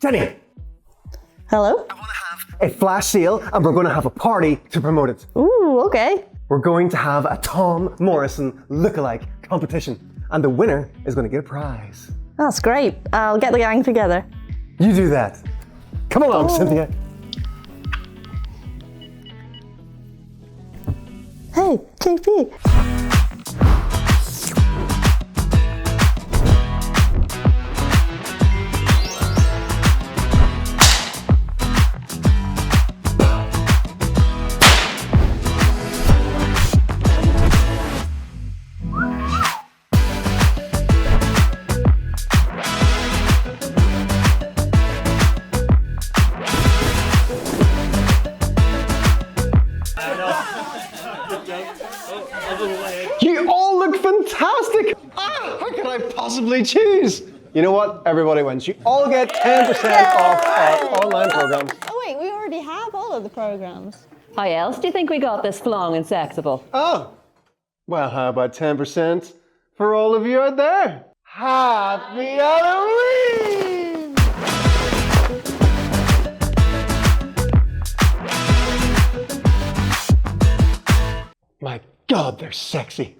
Jenni, Hello? I want to have a flash sale and we're going to have a party to promote it. Ooh, okay. We're going to have a Tom Morrison lookalike competition and the winner is going to get a prize. That's great. I'll get the gang together. You do that. Come along, Cynthia. Hey, KP. You all look fantastic! How could I possibly choose? You know what? Everybody wins. You all get 10% off our online programs. Oh wait, we already have all of the programs. How else do you think we got this flung and sexable? Oh, well, how about 10% for all of you out there? Happy Halloween! My God, they're sexy.